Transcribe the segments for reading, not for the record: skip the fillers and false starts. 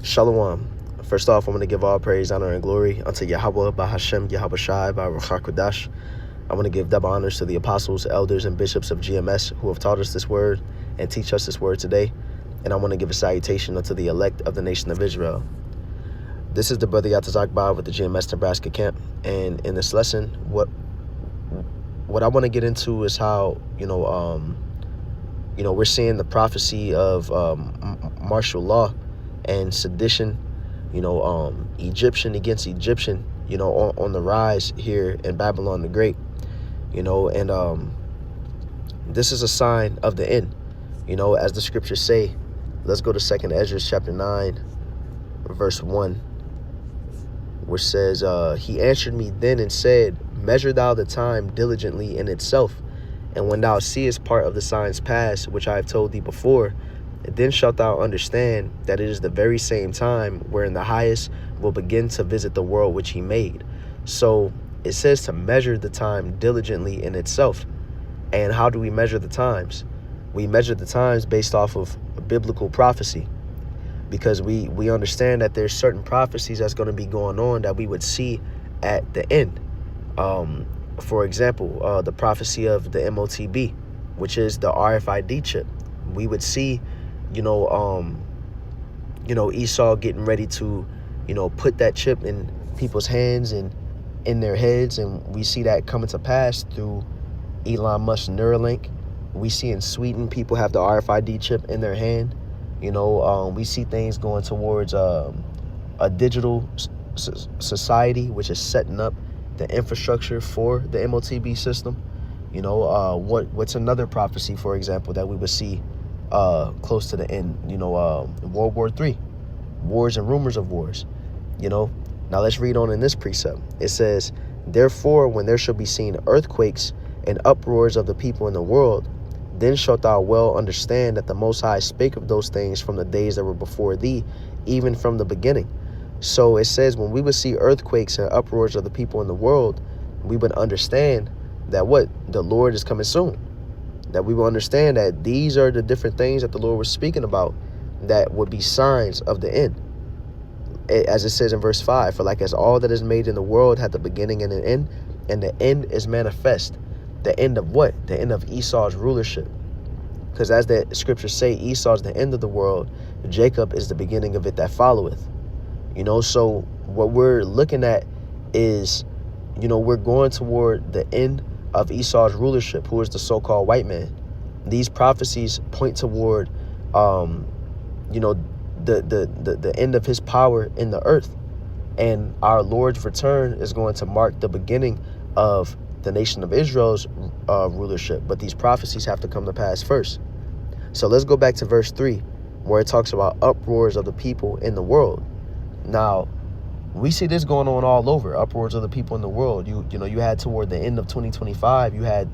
Shalom. First off, I'm going to give all praise, honor, and glory unto Yahweh, Bahashem, Yahweh Shai, Baruch HaKodash. I want to give double honors to the apostles, elders, and bishops of GMS who have taught us this word and teach us this word today. And I want to give a salutation unto the elect of the nation of Israel. This is the brother Yatazakbar with the GMS Nebraska camp. And in this lesson, what I want to get into is how, we're seeing the prophecy of martial law and sedition, Egyptian against Egyptian, on the rise here in Babylon the Great, and this is a sign of the end, as the scriptures say. Let's go to 2nd Ezra chapter 9, verse 1, which says, he answered me then and said, measure thou the time diligently in itself, and when thou seest part of the signs pass, which I have told thee before, then shalt thou understand that it is the very same time wherein the highest will begin to visit the world which he made. So it says to measure the time diligently in itself. And how do we measure the times? We measure the times based off of biblical prophecy, because we understand that there's certain prophecies that's going to be going on that we would see at the end. For example, the prophecy of the MOTB, which is the RFID chip. We would see Esau getting ready to, put that chip in people's hands and in their heads. And we see that coming to pass through Elon Musk's Neuralink. We see in Sweden, people have the RFID chip in their hand. We see things going towards a digital society, which is setting up the infrastructure for the MOTB system. What's another prophecy, for example, that we would see close to the end, World War III, wars and rumors of wars. Now let's read on in this precept. It says, therefore, when there shall be seen earthquakes and uproars of the people in the world, then shalt thou well understand that the Most High spake of those things from the days that were before thee, even from the beginning. So it says, when we would see earthquakes and uproars of the people in the world, we would understand that the Lord is coming soon. That we will understand that these are the different things that the Lord was speaking about that would be signs of the end. As it says in verse 5, for like as all that is made in the world had the beginning and an end, and the end is manifest. The end of what? The end of Esau's rulership. Because as the scriptures say, Esau is the end of the world, Jacob is the beginning of it that followeth. So what we're looking at is, we're going toward the end of Esau's rulership, who is the so-called white man. These prophecies point toward, the end of his power in the earth. And our Lord's return is going to mark the beginning of the nation of Israel's rulership. But these prophecies have to come to pass first. So let's go back to verse 3, where it talks about uproars of the people in the world. Now, we see this going on all over, uproars of the people in the world. You had toward the end of 2025, you had,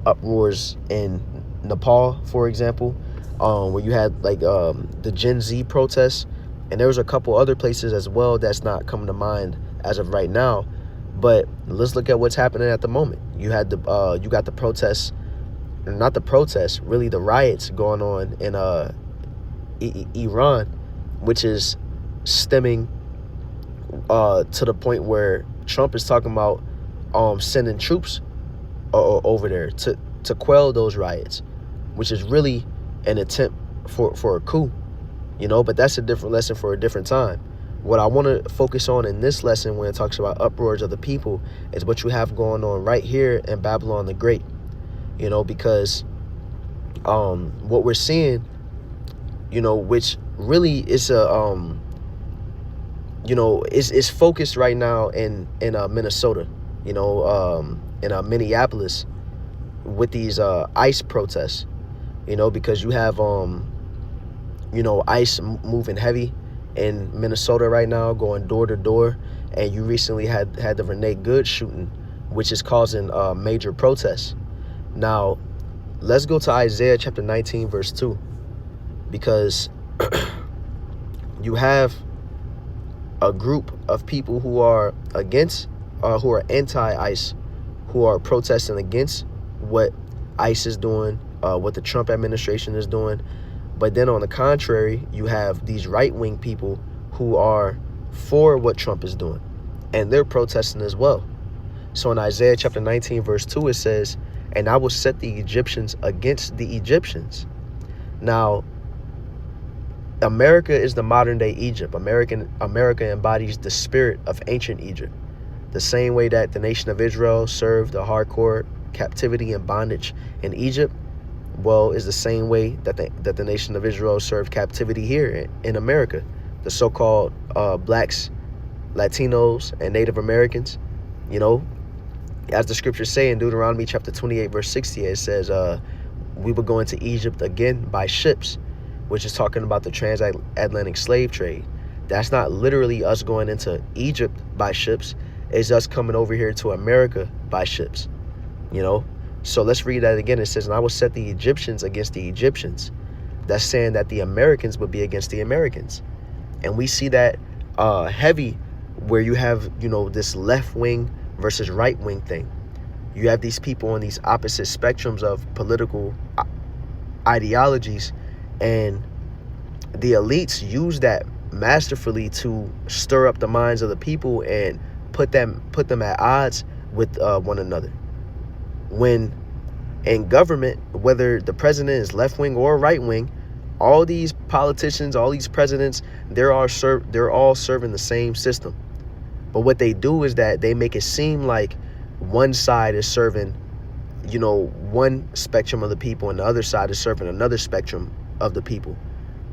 uproars in Nepal, for example, where you had the Gen Z protests. And there was a couple other places as well that's not coming to mind as of right now. But let's look at what's happening at the moment. You had you got the protests, not the protests, really the riots going on in Iran, which is stemming to the point where Trump is talking about sending troops over there to quell those riots, which is really an attempt for a coup, but that's a different lesson for a different time. What I want to focus on in this lesson, when it talks about uproars of the people, is what you have going on right here in Babylon the Great, because what we're seeing, which really is is focused right now in Minnesota, in Minneapolis, with these ICE protests, because you have ICE moving heavy in Minnesota right now, going door to door. And you recently had the Renee Good shooting, which is causing major protests. Now, let's go to Isaiah chapter 19, verse 2, because you have a group of people who are against, who are anti-ICE, who are protesting against what ICE is doing, what the Trump administration is doing. But then on the contrary, you have these right-wing people who are for what Trump is doing, and they're protesting as well. So in Isaiah chapter 19, verse 2, it says, "And I will set the Egyptians against the Egyptians." Now, America is the modern day Egypt. America embodies the spirit of ancient Egypt. The same way that the nation of Israel served a hardcore captivity and bondage in Egypt, well, is the same way that the nation of Israel served captivity here in America. The so-called blacks, Latinos, and Native Americans, you know, as the scriptures say in Deuteronomy chapter 28, verse 60, it says, we will go into Egypt again by ships, which is talking about the transatlantic slave trade. That's not literally us going into Egypt by ships. It's us coming over here to America by ships, you know? So let's read that again. It says, "And I will set the Egyptians against the Egyptians." That's saying that the Americans would be against the Americans. And we see that heavy where you have, you know, this left wing versus right wing thing. You have these people on these opposite spectrums of political ideologies, and the elites use that masterfully to stir up the minds of the people and put them at odds with one another. When in government, whether the president is left wing or right wing, all these politicians, all these presidents, they're all serving the same system. But what they do is that they make it seem like one side is serving, you know, one spectrum of the people, and the other side is serving another spectrum of the people,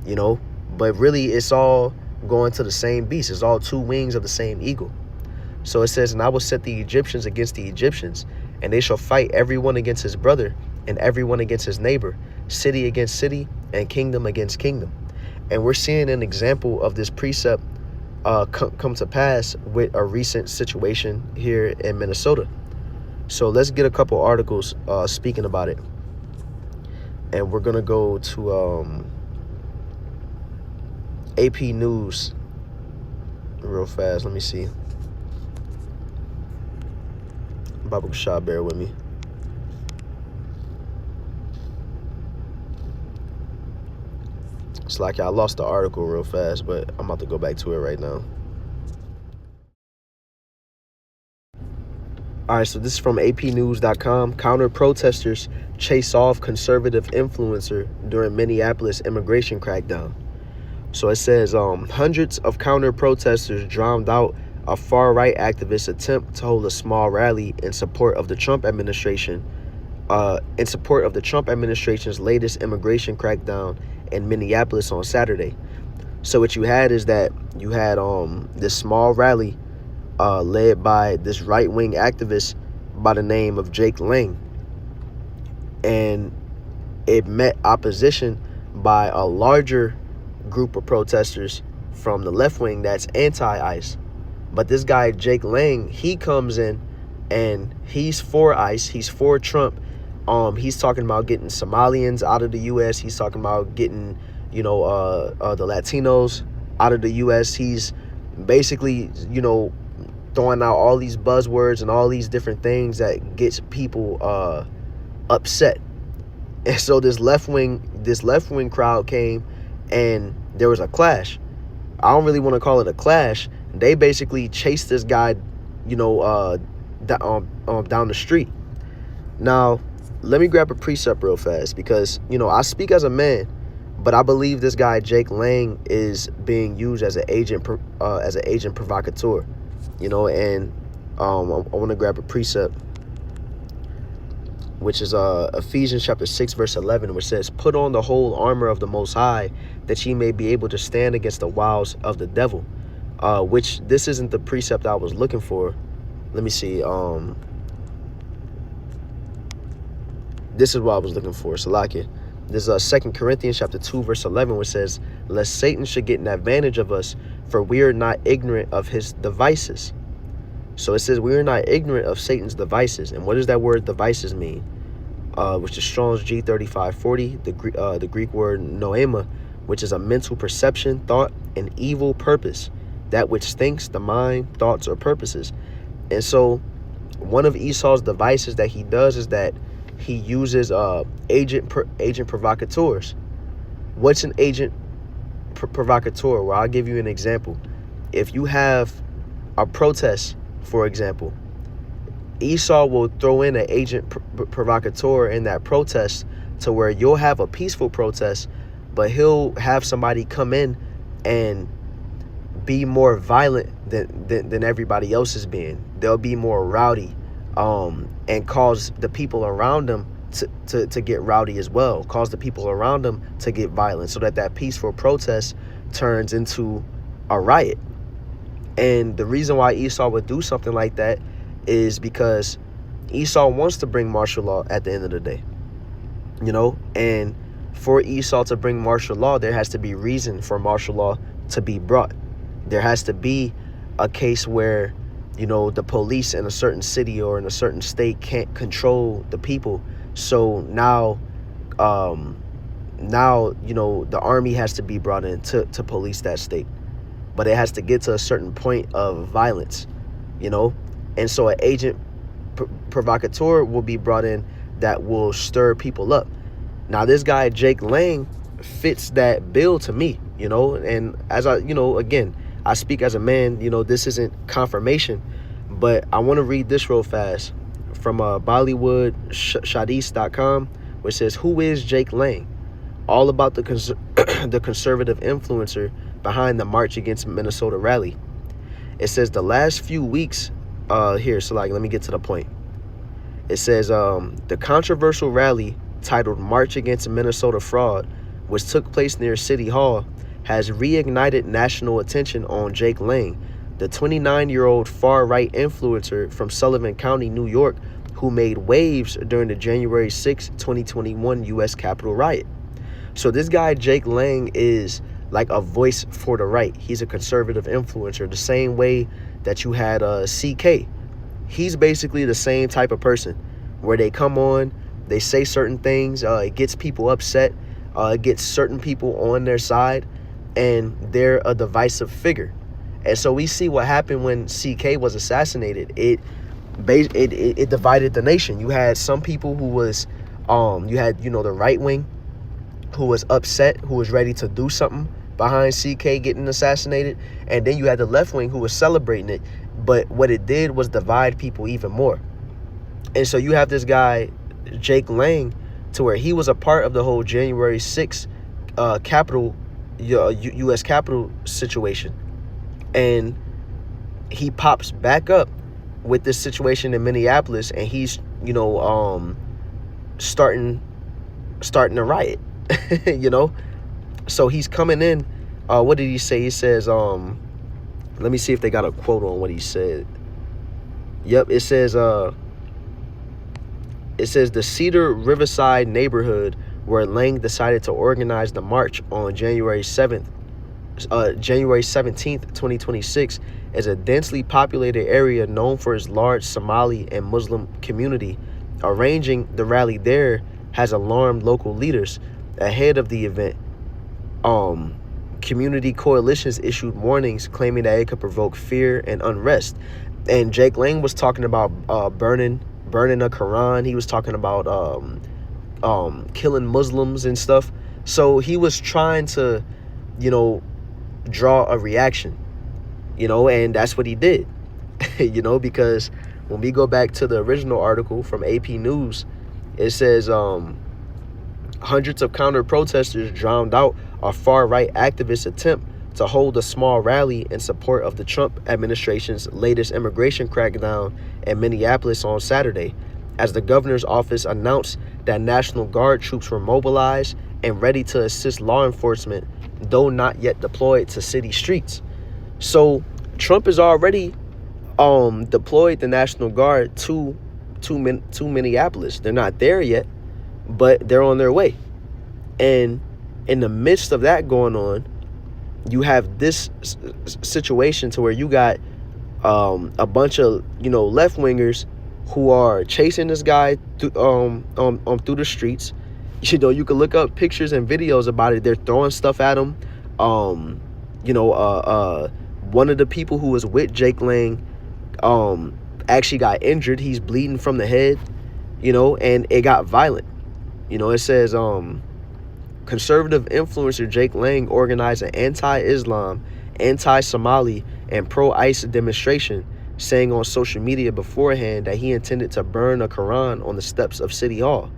you know. But really, it's all going to the same beast. It's all two wings of the same eagle. So it says, "And I will set the Egyptians against the Egyptians, and they shall fight every one against his brother, and every one against his neighbor, city against city, and kingdom against kingdom." And we're seeing an example of this precept come to pass with a recent situation here in Minnesota. So let's get a couple articles speaking about it. And we're going to go to AP News real fast. Let me see. Baba Shah, bear with me. It's like I lost the article real fast, but I'm about to go back to it right now. All right, so this is from apnews.com. Counter protesters chase off conservative influencer during Minneapolis immigration crackdown. So it says hundreds of counter protesters drowned out a far-right activist attempt to hold a small rally in support of the Trump administration's latest immigration crackdown in Minneapolis on Saturday. So what you had is that you had this small rally led by this right-wing activist by the name of Jake Lang, and it met opposition by a larger group of protesters from the left wing that's anti-ICE. But this guy Jake Lang, he comes in and he's for ICE, he's for Trump. He's talking about getting Somalians out of the U.S. He's talking about getting, you know, the Latinos out of the U.S. He's basically, you know, throwing out all these buzzwords and all these different things that gets people upset. And so this left wing crowd came, and there was a clash. I don't really want to call it a clash. They basically chased this guy, you know, down the street. Now, let me grab a precept real fast, because, you know, I speak as a man, but I believe this guy Jake Lang is being used as an agent provocateur, you know. And I want to grab a precept, which is Ephesians chapter 6 verse 11, which says, "Put on the whole armor of the Most High, that ye may be able to stand against the wiles of the devil." Which this isn't the precept I was looking for. Let me see. This is what I was looking for. Salakia. This is 2 Corinthians chapter 2 verse 11, which says, "Lest Satan should get an advantage of us, for we are not ignorant of his devices." So it says we are not ignorant of Satan's devices. And what does that word devices mean? Which is Strong's G3540, the Greek word noema, which is a mental perception, thought, and evil purpose, that which thinks, the mind, thoughts, or purposes. And so one of Esau's devices that he does is that he uses agent provocateurs. What's an agent provocateur? Well, I'll give you an example. If you have a protest, for example, Esau will throw in an agent provocateur in that protest to where you'll have a peaceful protest, but he'll have somebody come in and be more violent than everybody else is being. They'll be more rowdy, and cause the people around them to get rowdy as well, cause the people around them to get violent, so that peaceful protest turns into a riot. And the reason why Esau would do something like that is because Esau wants to bring martial law at the end of the day, and for Esau to bring martial law, there has to be reason for martial law to be brought. There has to be a case where, the police in a certain city or in a certain state can't control the people. So now, the army has to be brought in to police that state. But it has to get to a certain point of violence, And so an agent provocateur will be brought in that will stir people up. Now, this guy, Jake Lang, fits that bill to me, And as again, I speak as a man, this isn't confirmation, but I want to read this real fast from BollywoodShadis.com, which says, "Who is Jake Lang? All about the the conservative influencer behind the March Against Minnesota rally." It says the last few weeks, let me get to the point. It says the controversial rally titled March Against Minnesota Fraud, which took place near City Hall, has reignited national attention on Jake Lang, the 29-year-old far-right influencer from Sullivan County, New York, who made waves during the January 6, 2021 U.S. Capitol riot. So this guy, Jake Lang, is like a voice for the right. He's a conservative influencer, the same way that you had CK. He's basically the same type of person where they come on, they say certain things, it gets people upset, it gets certain people on their side, and they're a divisive figure. And so we see what happened when CK was assassinated. It divided the nation. You had some people who was, you had, the right wing who was upset, who was ready to do something behind CK getting assassinated. And then you had the left wing who was celebrating it. But what it did was divide people even more. And so you have this guy, Jake Lang, to where he was a part of the whole January 6th U.S. Capitol situation. And he pops back up with this situation in Minneapolis, and he's, starting a riot, So he's coming in. What did he say? He says, let me see if they got a quote on what he said. Yep, it says the Cedar Riverside neighborhood where Lang decided to organize the march on January 17th, 2026, is a densely populated area known for its large Somali and Muslim community. Arranging the rally there has alarmed local leaders. Ahead of the event, community coalitions issued warnings claiming that it could provoke fear and unrest. And Jake Lang was talking about burning a Quran. He was talking about killing Muslims and stuff. So he was trying to, draw a reaction, and that's what he did, because when we go back to the original article from AP News, it says hundreds of counter-protesters drowned out a far-right activist attempt to hold a small rally in support of the Trump administration's latest immigration crackdown in Minneapolis on Saturday, as the governor's office announced that National Guard troops were mobilized and ready to assist law enforcement, though not yet deployed to city streets. So Trump has already deployed the National Guard to Minneapolis. They're not there yet, but they're on their way. And in the midst of that going on, you have this situation to where you got a bunch of left wingers who are chasing this guy through the streets. You can look up pictures and videos about it. They're throwing stuff at him. One of the people who was with Jake Lang actually got injured. He's bleeding from the head, and it got violent. It says Conservative influencer Jake Lang organized an anti-Islam, anti-Somali, and pro-ICE demonstration, saying on social media beforehand that he intended to burn a Quran on the steps of City Hall.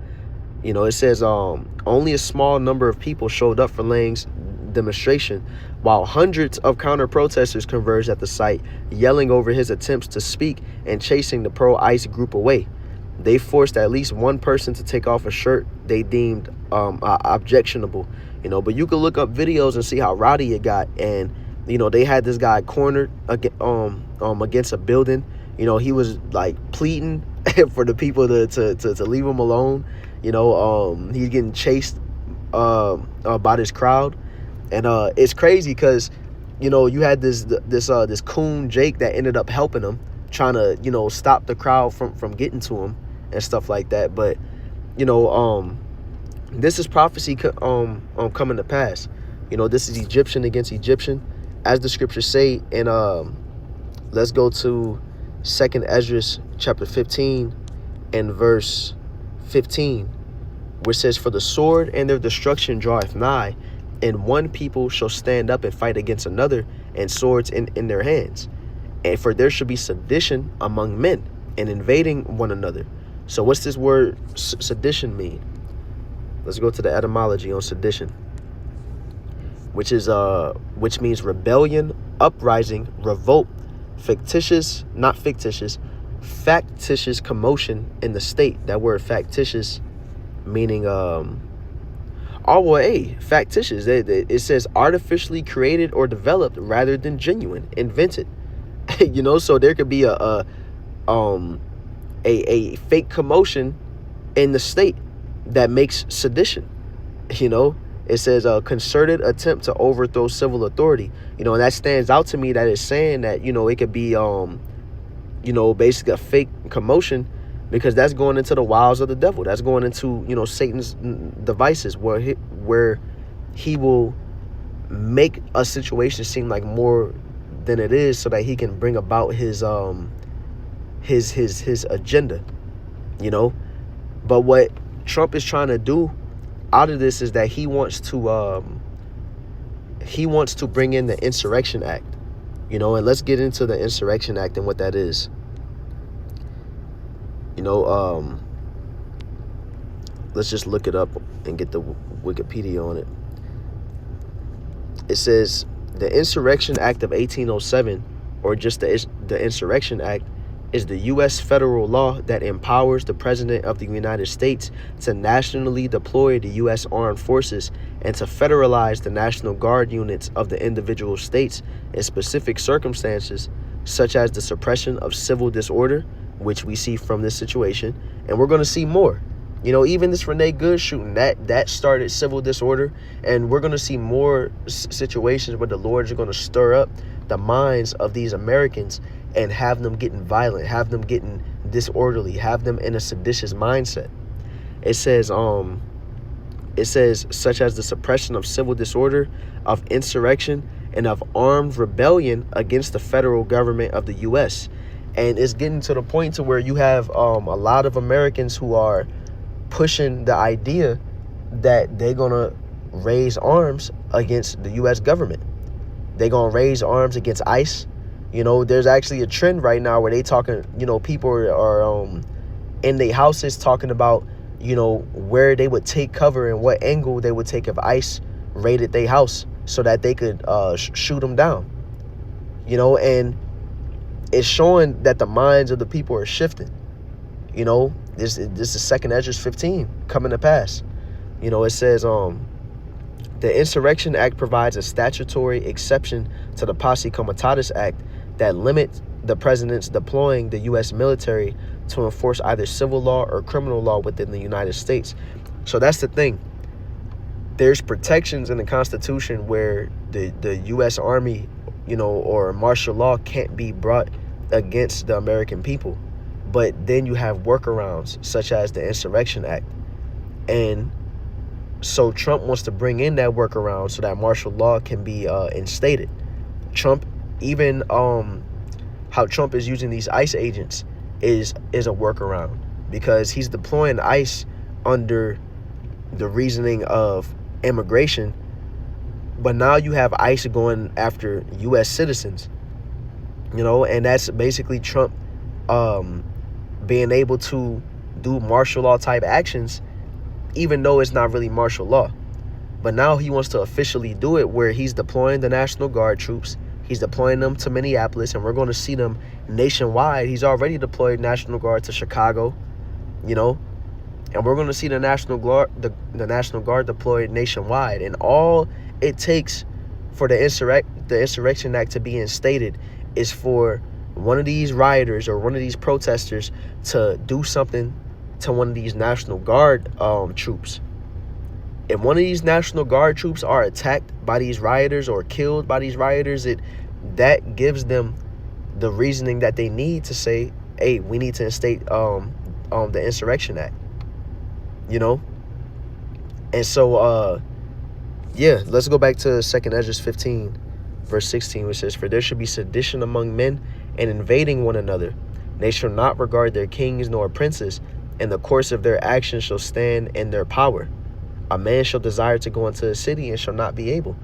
It says only a small number of people showed up for Lang's demonstration, while hundreds of counter-protesters converged at the site, yelling over his attempts to speak and chasing the pro-ICE group away. They forced at least one person to take off a shirt they deemed objectionable. But you could look up videos and see how rowdy it got. And they had this guy cornered against a building. He was like pleading for the people to leave him alone. He's getting chased by this crowd. And it's crazy because you had this coon Jake that ended up helping him, trying to stop the crowd from getting to him and stuff like that. But this is prophecy coming to pass. This is Egyptian against Egyptian, as the scriptures say. And let's go to 2nd Ezra chapter 15 and verse 15, which says, "For the sword and their destruction draweth nigh, and one people shall stand up and fight against another, and swords in their hands. And for there shall be sedition among men, and invading one another." So what's this word sedition mean? Let's go to the etymology on sedition, which means rebellion, uprising, revolt, factitious commotion in the state. That word factitious meaning factitious. It says artificially created or developed rather than genuine, invented. So there could be a fake commotion in the state that makes sedition. It says a concerted attempt to overthrow civil authority. And that stands out to me, that it's saying that it could be basically a fake commotion, because that's going into the wiles of the devil. That's going into Satan's devices, where he will make a situation seem like more than it is, so that he can bring about his agenda. But what Trump is trying to do out of this is that he wants to bring in the Insurrection Act. And let's get into the Insurrection Act and what that is. Let's just look it up and get the Wikipedia on it. It says the Insurrection Act of 1807, or just the Insurrection Act, is the U.S. federal law that empowers the President of the United States to nationally deploy the U.S. armed forces and to federalize the National Guard units of the individual states in specific circumstances, such as the suppression of civil disorder, which we see from this situation, and we're going to see more. Even this Renee Good shooting, that started civil disorder, and we're going to see more situations where the Lord is going to stir up the minds of these Americans and have them getting violent, have them getting disorderly, have them in a seditious mindset. It says such as the suppression of civil disorder, of insurrection, and of armed rebellion against the federal government of the U.S. And it's getting to the point to where you have a lot of Americans who are pushing the idea that they're going to raise arms against the U.S. government. They're going to raise arms against ICE. There's actually a trend right now where they talking, people are in their houses talking about, where they would take cover and what angle they would take if ICE raided their house so that they could shoot them down. And it's showing that the minds of the people are shifting. This is 2nd Ezra 15 coming to pass. It says the Insurrection Act provides a statutory exception to the Posse Comitatus Act that limits the president's deploying the U.S. military to enforce either civil law or criminal law within the United States. So that's the thing. There's protections in the Constitution where the U.S. Army, or martial law can't be brought against the American people. But then you have workarounds such as the Insurrection Act. And so Trump wants to bring in that workaround so that martial law can be instated. Trump, even how Trump is using these ICE agents is a workaround, because he's deploying ICE under the reasoning of immigration, but now you have ICE going after U.S. citizens, and that's basically Trump um, being able to do martial law type actions, even though it's not really martial law. But now he wants to officially do it, where he's deploying the National Guard troops. He's deploying them to Minneapolis, and we're going to see them nationwide. He's already deployed National Guard to Chicago, and we're going to see the National Guard, the National Guard deployed nationwide. And all it takes for the Insurrection Act to be instated is for one of these rioters or one of these protesters to do something to one of these National Guard troops. If one of these National Guard troops are attacked by these rioters or killed by these rioters, that gives them the reasoning that they need to say, hey, we need to instate the Insurrection Act. And so let's go back to 2nd Ezra 15 verse 16, which says, for there should be sedition among men and invading one another. They shall not regard their kings nor princes, and the course of their actions shall stand in their power. A man shall desire to go into a city and shall not be able.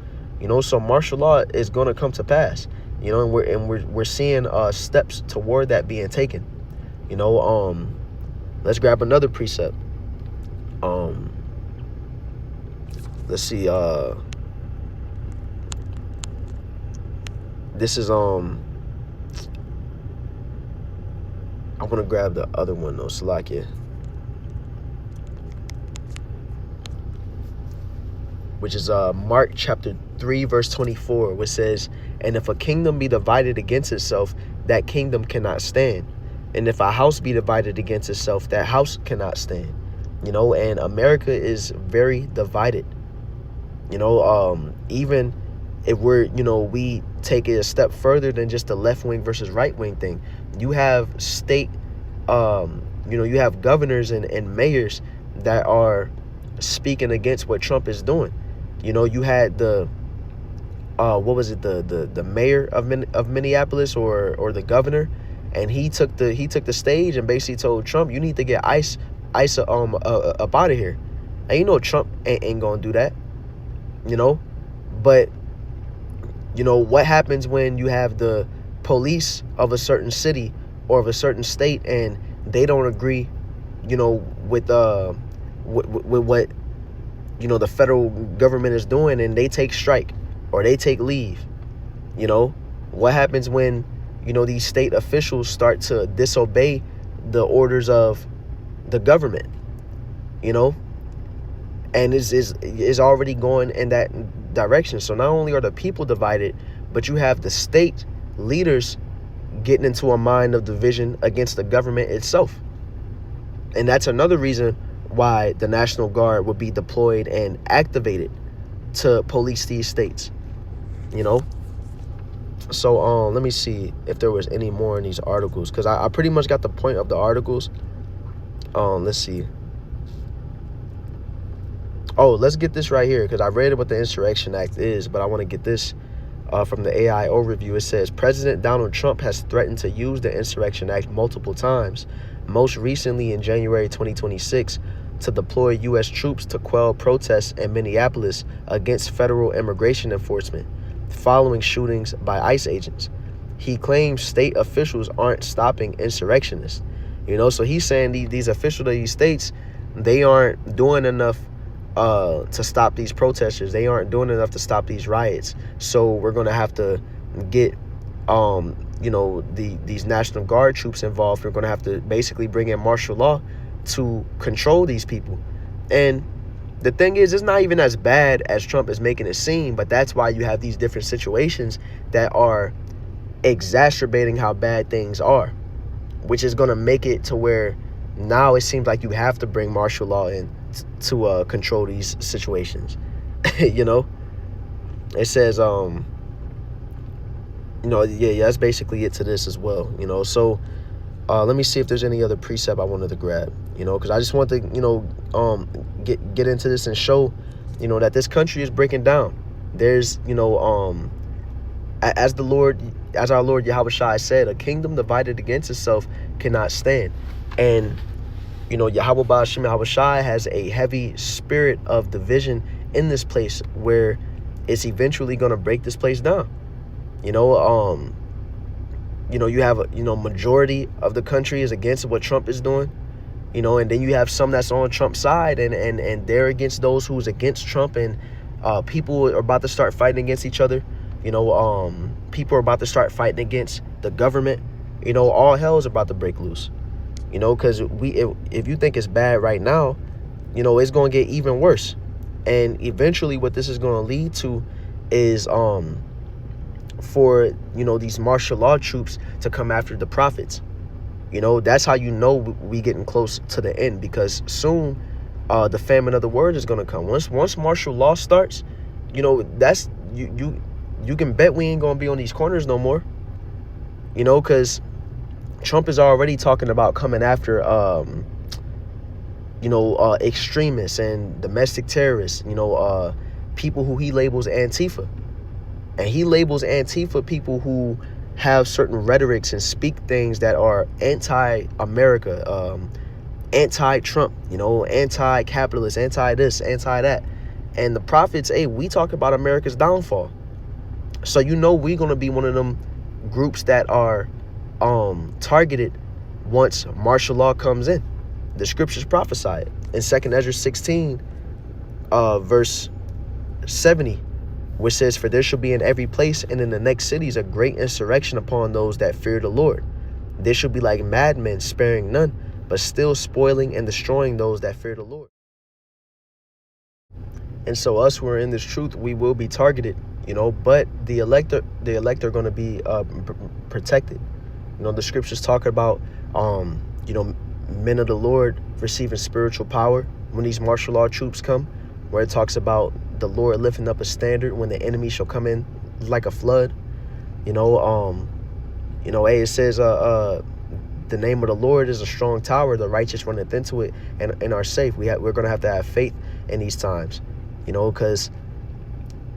So martial law is going to come to pass. And we're seeing steps toward that being taken. Let's grab another precept. Let's see. This is I'm gonna grab the other one though, Salakia, which is Mark chapter 3 verse 24, which says, and if a kingdom be divided against itself, that kingdom cannot stand. And if a house be divided against itself, that house cannot stand. And America is very divided. Even if we take it a step further than just the left wing versus right wing thing, you have state, you have governors and mayors that are speaking against what Trump is doing. You had the what was it, the mayor of Minneapolis or the governor, and he took the stage and basically told Trump, you need to get ICE up out of here. And Trump ain't gonna do that. But what happens when you have the police of a certain city or of a certain state and they don't agree, with what the federal government is doing, and they take strike or they take leave? What happens when these state officials start to disobey the orders of the government? And is already going in that direction. So not only are the people divided, but you have the state leaders getting into a mind of division against the government itself. And that's another reason why the National Guard would be deployed and activated to police these states. So let me see if there was any more in these articles, because I pretty much got the point of the articles. Let's see. Oh, let's get this right here, because I read what the Insurrection Act is, but I want to get this from the AI overview. It says, President Donald Trump has threatened to use the Insurrection Act multiple times, most recently in January 2026, to deploy U.S. troops to quell protests in Minneapolis against federal immigration enforcement following shootings by ICE agents. He claims state officials aren't stopping insurrectionists. So he's saying these officials of these states, they aren't doing enough to stop these protesters. They aren't doing enough to stop these riots. So we're going to have to get these National Guard troops involved. We're going to have to basically bring in martial law to control these people. And the thing is, it's not even as bad as Trump is making it seem, but that's why you have these different situations that are exacerbating how bad things are, which is going to make it to where now it seems like you have to bring martial law in to control these situations. It says that's basically it to this as well. So let me see if there's any other precept I wanted to grab, because I just want to get into this and show that this country is breaking down. There's as our Lord Yahweh Shai said, a kingdom divided against itself cannot stand. And Yahweh Ba'ashem Yahweh Shai has a heavy spirit of division in this place where it's eventually going to break this place down. You know, you have majority of the country is against what Trump is doing. And then you have some that's on Trump's side, and they're against those who's against Trump, and people are about to start fighting against each other. People are about to start fighting against the government. All hell is about to break loose. Because if you think it's bad right now, it's going to get even worse. And eventually what this is going to lead to is for these martial law troops to come after the prophets. That's how we getting close to the end, because soon the famine of the word is going to come. Once martial law starts, that's you can bet we ain't going to be on these corners no more. Because Trump is already talking about coming after extremists and domestic terrorists, people who he labels Antifa. And he labels Antifa people who have certain rhetorics and speak things that are anti-America, anti-Trump, anti-capitalist, anti-this, anti-that. And the prophets, we talk about America's downfall. So we're going to be one of them groups that are targeted once martial law comes in. The scriptures prophesy it. In 2 Ezra 16, verse 70, which says, "For there shall be in every place and in the next cities a great insurrection upon those that fear the Lord. They shall be like madmen, sparing none, but still spoiling and destroying those that fear the Lord." And so us who are in this truth, we will be targeted, but the elect are going to be protected. The scriptures talk about, men of the Lord receiving spiritual power when these martial law troops come, where it talks about the Lord lifting up a standard when the enemy shall come in like a flood. It says, the name of the Lord is a strong tower, the righteous runneth into it and are safe. We're going to have faith in these times, because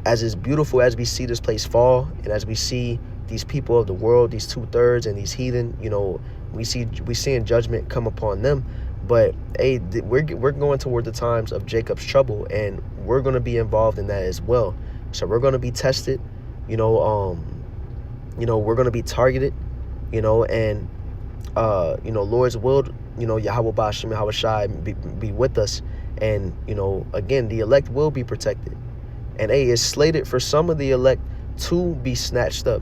as is beautiful as we see this place fall, and as we see these people of the world, these 2/3 and these heathen, we seeing judgment come upon them. But we're going toward the times of Jacob's trouble, and we're going to be involved in that as well. So we're going to be tested, we're going to be targeted, and Lord's will, Yahweh Bashem, Yahweh Shai be with us. And, again, the elect will be protected. And it's slated for some of the elect to be snatched up,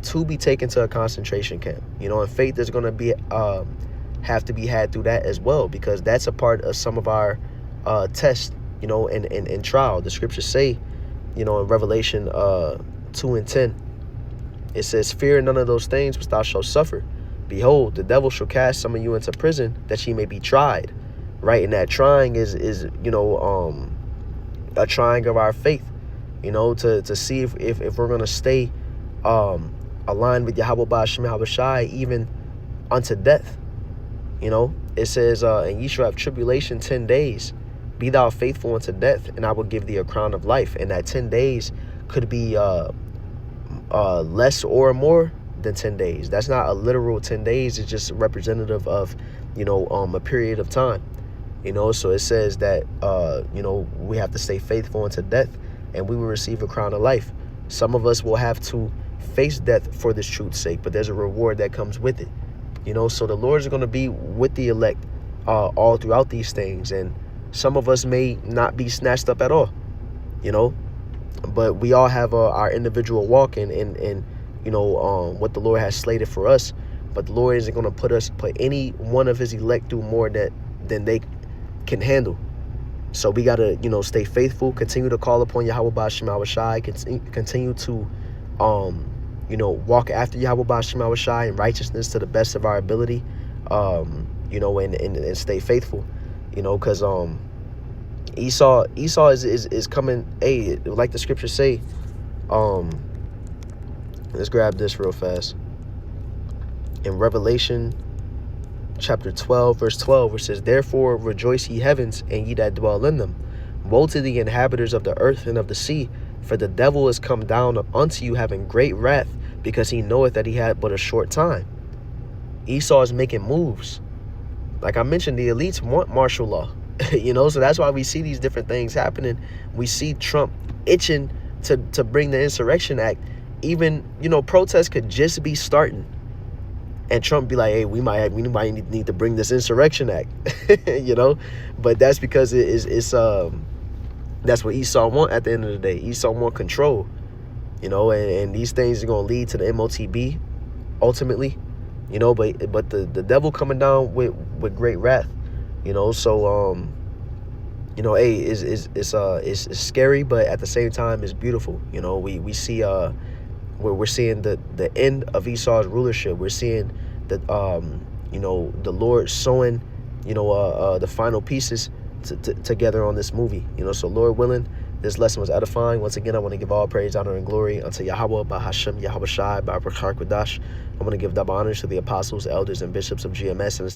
to be taken to a concentration camp. And faith is going to be have to be had through that as well, because that's a part of some of our tests, and trial. The scriptures say, in Revelation 2:10, it says, "Fear none of those things which thou shalt suffer. Behold, the devil shall cast some of you into prison, that ye may be tried." Right? And that trying is a trying of our faith, to see if we're going to stay aligned with Yahweh Bashem, Yahweh Shai, even unto death. It says, "And ye shall have tribulation 10 days. Be thou faithful unto death, and I will give thee a crown of life." And that 10 days could be less or more than 10 days. That's not a literal 10 days. It's just representative of, a period of time. So it says that, we have to stay faithful unto death, and we will receive a crown of life. Some of us will have to face death for this truth's sake, but there's a reward that comes with it. So the Lord is going to be with the elect all throughout these things. And some of us may not be snatched up at all, but we all have our individual walk and what the Lord has slated for us. But the Lord isn't going to put any one of his elect through more than they can handle. So we got to, stay faithful, continue to call upon Yahweh Bashem, Yahweh Shai, continue to, walk after Yahweh Bashem, Yahweh Shai in righteousness to the best of our ability, and stay faithful, because Esau is coming. Like the scriptures say, let's grab this real fast. In Revelation chapter 12, verse 12, which says, "Therefore rejoice ye heavens, and ye that dwell in them. Woe to the inhabitants of the earth and of the sea, for the devil is come down unto you, having great wrath, because he knoweth that he had but a short time." Esau is making moves. Like I mentioned, the elites want martial law, You know, so that's why we see these different things happening. We see Trump itching to bring the Insurrection Act. Even, you know, protests could just be starting, and Trump be like, hey, we might need to bring this Insurrection Act. You know, but that's because it's that's what Esau want at the end of the day. Esau want control, you know, and these things are going to lead to the MOTB ultimately, you know, but the devil coming down with great wrath, you know. So you know, hey, it's scary, but at the same time it's beautiful. You know, we see we're seeing the end of Esau's rulership. We're seeing the you know, the Lord sewing, you know, the final pieces together on this movie. You know, so Lord willing, this lesson was edifying. Once again, I want to give all praise, honor, and glory unto Yahweh, by Hashem, Yahweh Shai, by Barakar Kodash. I want to give double honors to the apostles, elders, and bishops of GMS and